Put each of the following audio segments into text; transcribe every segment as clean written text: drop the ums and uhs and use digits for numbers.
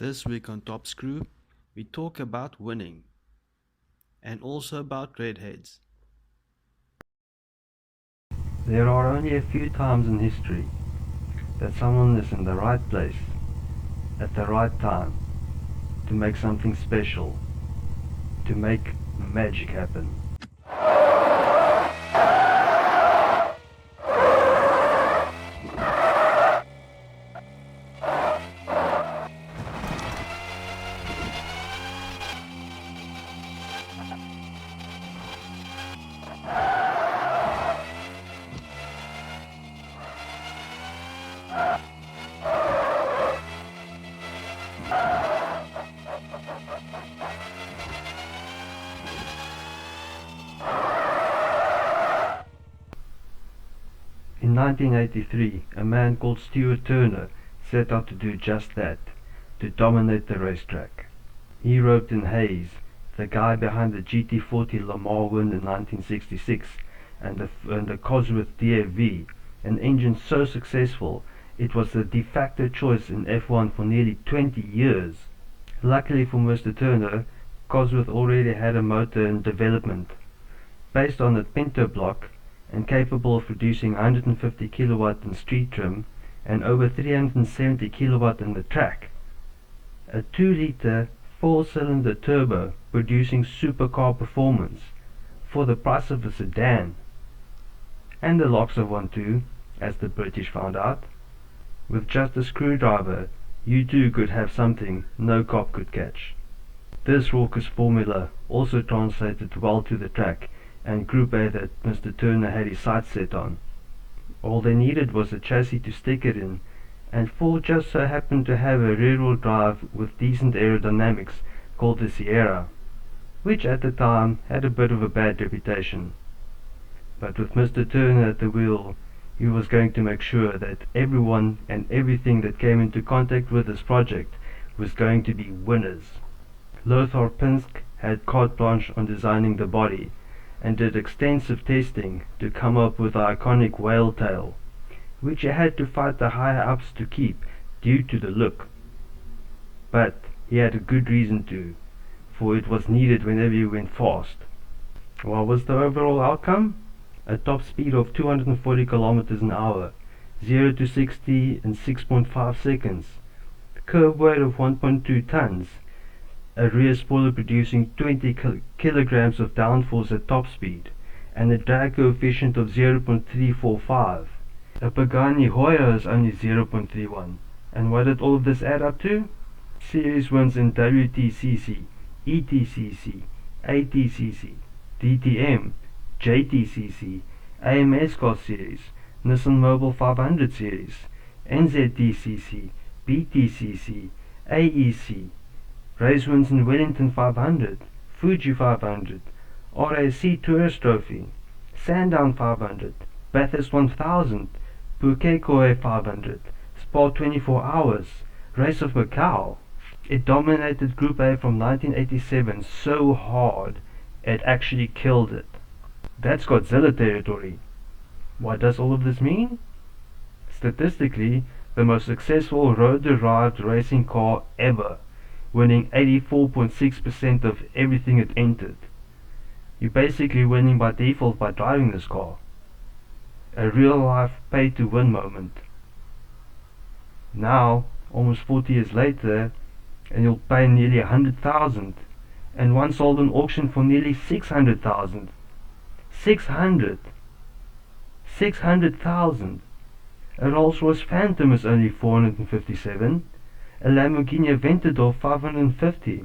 This week on Top Screw, we talk about winning and also about redheads. There are only a few times in history that someone is in the right place at the right time to make something special, to make magic happen. In 1983, a man called Stuart Turner set out to do just that, to dominate the racetrack. He roped in Hayes, the guy behind the GT40 Le Mans win in 1966, and the Cosworth DFV, an engine so successful it was the de facto choice in F1 for nearly 20 years. Luckily for Mr. Turner, Cosworth already had a motor in development, based on a Pinto block and capable of producing 150 kilowatt in street trim and over 370 kilowatt in the track. A 2-liter 4-cylinder turbo producing supercar performance for the price of a sedan. And the locks of one too, as the British found out. With just a screwdriver, you too could have something no cop could catch. This raucous formula also translated well to the track and Group A that Mr. Turner had his sights set on. All they needed was a chassis to stick it in, and Ford just so happened to have a rear-wheel drive with decent aerodynamics called the Sierra, which at the time had a bit of a bad reputation. But with Mr. Turner at the wheel, he was going to make sure that everyone and everything that came into contact with this project was going to be winners. Lothar Pinsk had carte blanche on designing the body, and did extensive testing to come up with the iconic whale tail, which he had to fight the higher-ups to keep due to the look. But he had a good reason to, for it was needed whenever he went fast. What was the overall outcome? A top speed of 240 kilometers an hour, 0 to 60 in 6.5 seconds, curb weight of 1.2 tons, a rear spoiler producing 20 kilograms of downforce at top speed, and a drag coefficient of 0.345. A Pagani Hoya is only 0.31. And what did all of this add up to? Series wins in WTCC, ETCC, ATCC, DTM, JTCC, AMS Car Series, Nissan Mobile 500 Series, NZDCC, BTCC, AEC, race wins in Wellington 500, Fuji 500, RAC Tourist Trophy, Sandown 500, Bathurst 1000, Phuket 500, Spa 24 Hours, Race of Macau. It dominated Group A from 1987 so hard it actually killed it. That's Godzilla territory. What does all of this mean? Statistically, the most successful road-derived racing car ever, winning 84.6% of everything it entered. You're basically winning by default by driving this car. A real-life pay-to-win moment. Now, almost 40 years later, and you'll pay nearly 100,000, and one sold an auction for nearly 600,000. 600,000. A Rolls-Royce Phantom is only 457. A Lamborghini Aventador 550.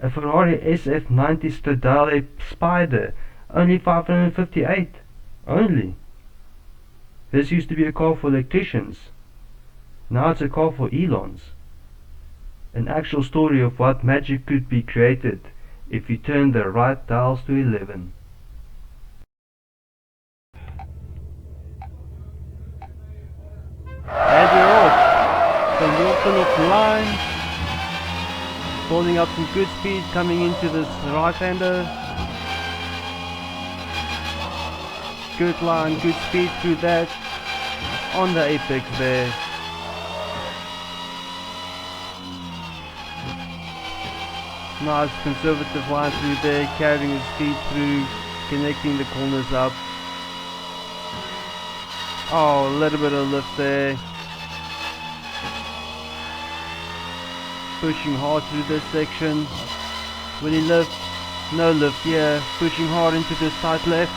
A Ferrari SF90 TR Spyder only 558. Only. This used to be a car for electricians. Now it's a car for Elons. An actual story of what magic could be created if you turn the right dials to 11. And we're off. From Wilson off the line. Building up some good speed coming into this right-hander. Good line, good speed through that. On the apex there. Nice conservative line through there, carrying his speed through, connecting the corners up. Oh, a little bit of lift there. Pushing hard through this section. Will he lift? No lift here. Pushing hard into this tight left.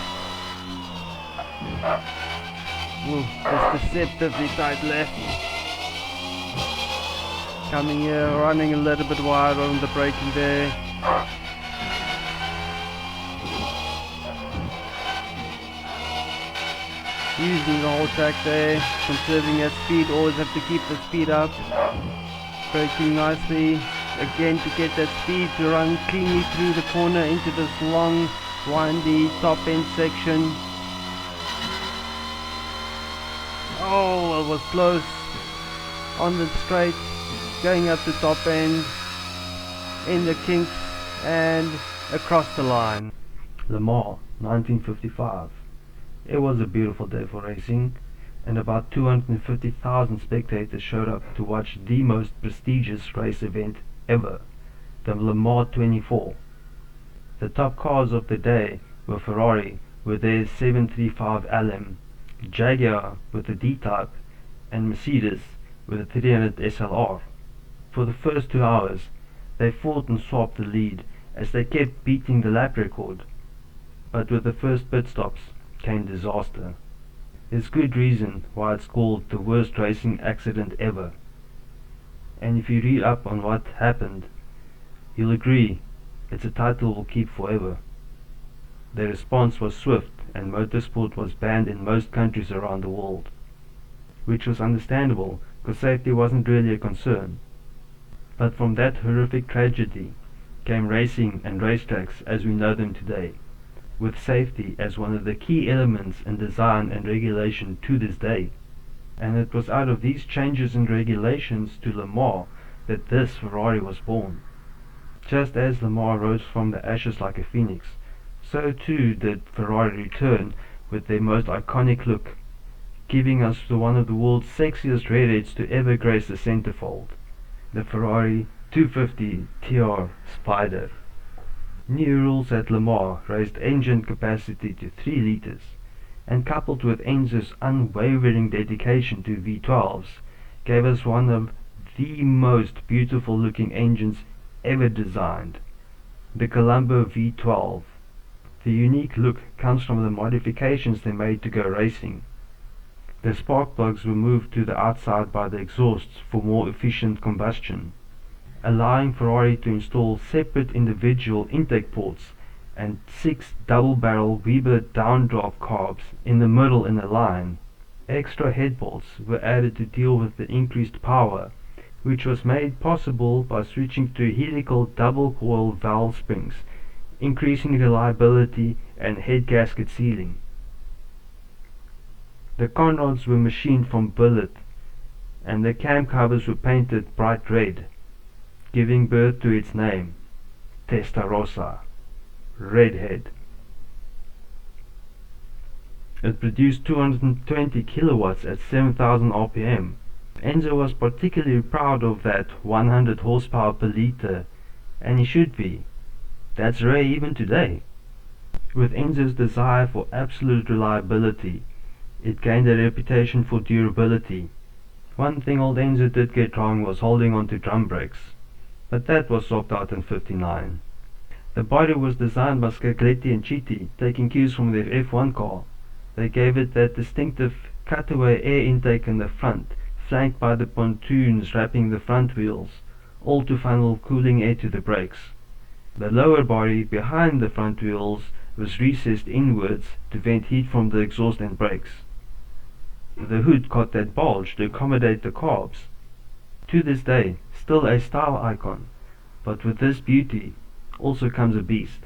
Ooh, just deceptively tight left. Coming here, running a little bit wide on the braking there. Using the whole track there, conserving that speed, always have to keep the speed up. Braking nicely, again to get that speed to run cleanly through the corner into this long, windy top end section. Oh, it was close on the straight, going up the top end, in the kinks and across the line. Le Mans, 1955. It was a beautiful day for racing, and about 250,000 spectators showed up to watch the most prestigious race event ever, the Le Mans 24. The top cars of the day were Ferrari with their 735 LM, Jaguar with the D-Type, and Mercedes with the 300 SLR. For the first 2 hours, they fought and swapped the lead as they kept beating the lap record. But with the first pit stops came disaster. There's good reason why it's called the worst racing accident ever. And if you read up on what happened, you'll agree it's a title we'll keep forever. The response was swift and motorsport was banned in most countries around the world, which was understandable because safety wasn't really a concern. But from that horrific tragedy came racing and racetracks as we know them today, with safety as one of the key elements in design and regulation to this day. And it was out of these changes in regulations to Le Mans that this Ferrari was born. Just as Le Mans rose from the ashes like a phoenix, so too did Ferrari return with their most iconic look, giving us one of the world's sexiest redheads to ever grace the centerfold, the Ferrari 250 TR Spyder. New rules at Le Mans raised engine capacity to 3 liters, and coupled with Enzo's unwavering dedication to V12s, gave us one of the most beautiful looking engines ever designed, the Colombo V12. The unique look comes from the modifications they made to go racing. The spark plugs were moved to the outside by the exhausts for more efficient combustion, allowing Ferrari to install separate individual intake ports and 6 double-barrel Weber downdraft carbs in the middle in a line. Extra head bolts were added to deal with the increased power, which was made possible by switching to helical double-coil valve springs, increasing reliability and head gasket sealing. The conrods were machined from billet, and the cam covers were painted bright red, giving birth to its name, Testarossa, redhead. It produced 220 kilowatts at 7,000 RPM. Enzo was particularly proud of that 100 horsepower per liter, and he should be. That's rare even today. With Enzo's desire for absolute reliability, it gained a reputation for durability. One thing old Enzo did get wrong was holding on to drum brakes, but that was sorted out in '59. The body was designed by Scaglietti and Chiti, taking cues from their F1 car. They gave it that distinctive cutaway air intake in the front, flanked by the pontoons wrapping the front wheels, all to funnel cooling air to the brakes. The lower body behind the front wheels was recessed inwards to vent heat from the exhaust and brakes. The hood caught that bulge to accommodate the carbs. To this day, still a style icon, but with this beauty also comes a beast.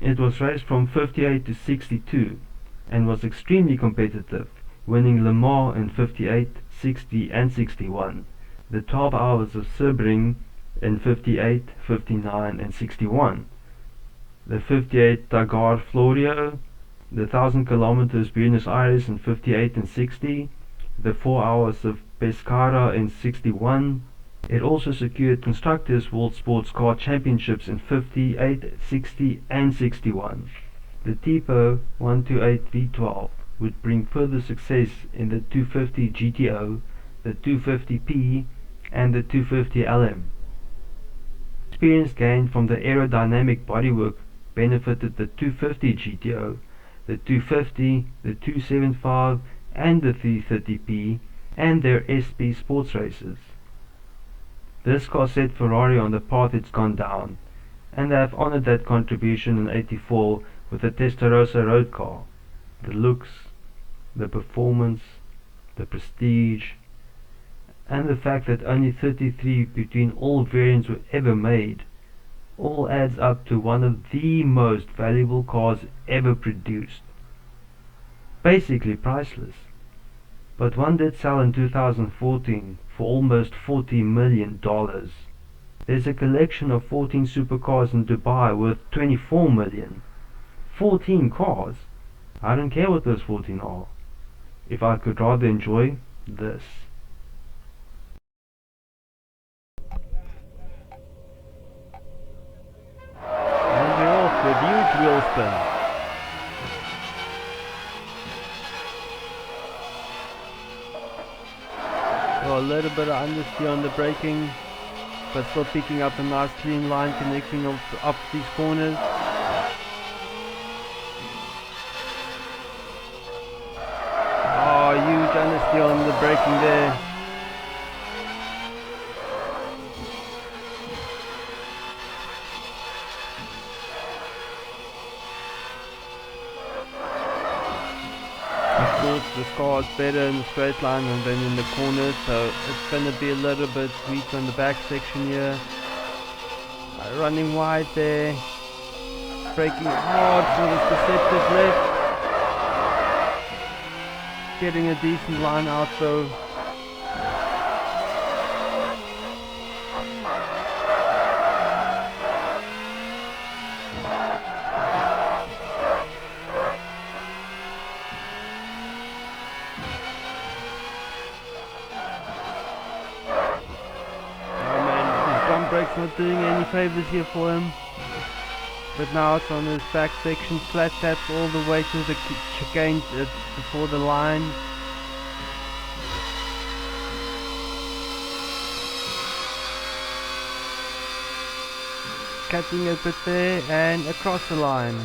It was raced from '58 to '62 and was extremely competitive, winning Le Mans in '58, '60 and '61, the 12 hours of Sebring in '58, '59 and '61, the '58 Dakar Florio, the 1,000 kilometers Buenos Aires in '58 and '60, the 4 hours of Pescara in '61, It also secured Constructors' World Sports Car Championships in 58, 60 and 61. The TPO 128 V12 would bring further success in the 250 GTO, the 250P and the 250 LM. Experience gained from the aerodynamic bodywork benefited the 250 GTO, the 250, the 275 and the 330P and their SP sports races. This car set Ferrari on the path it's gone down, and they have honored that contribution in '84 with the Testarossa road car. The looks, the performance, the prestige, and the fact that only 33 between all variants were ever made, all adds up to one of the most valuable cars ever produced. Basically priceless. But one did sell in 2014 for almost $40 million. There's a collection of 14 supercars in Dubai worth $24 million. 14 cars? I don't care what those 14 are, if I could rather enjoy this. And we're off with huge wheel spin. A little bit of understeer on the braking, but still picking up a nice clean line connecting up these corners. Oh, huge understeer on the braking there. This car is better in the straight line than in the corners, so it's going to be a little bit weak on the back section here. Running wide there, braking hard for this deceptive left, getting a decent line out though. Brake's not doing any favors here for him, but now it's on his back section, flat taps all the way to the chicane before the line. Cutting a bit there and across the line.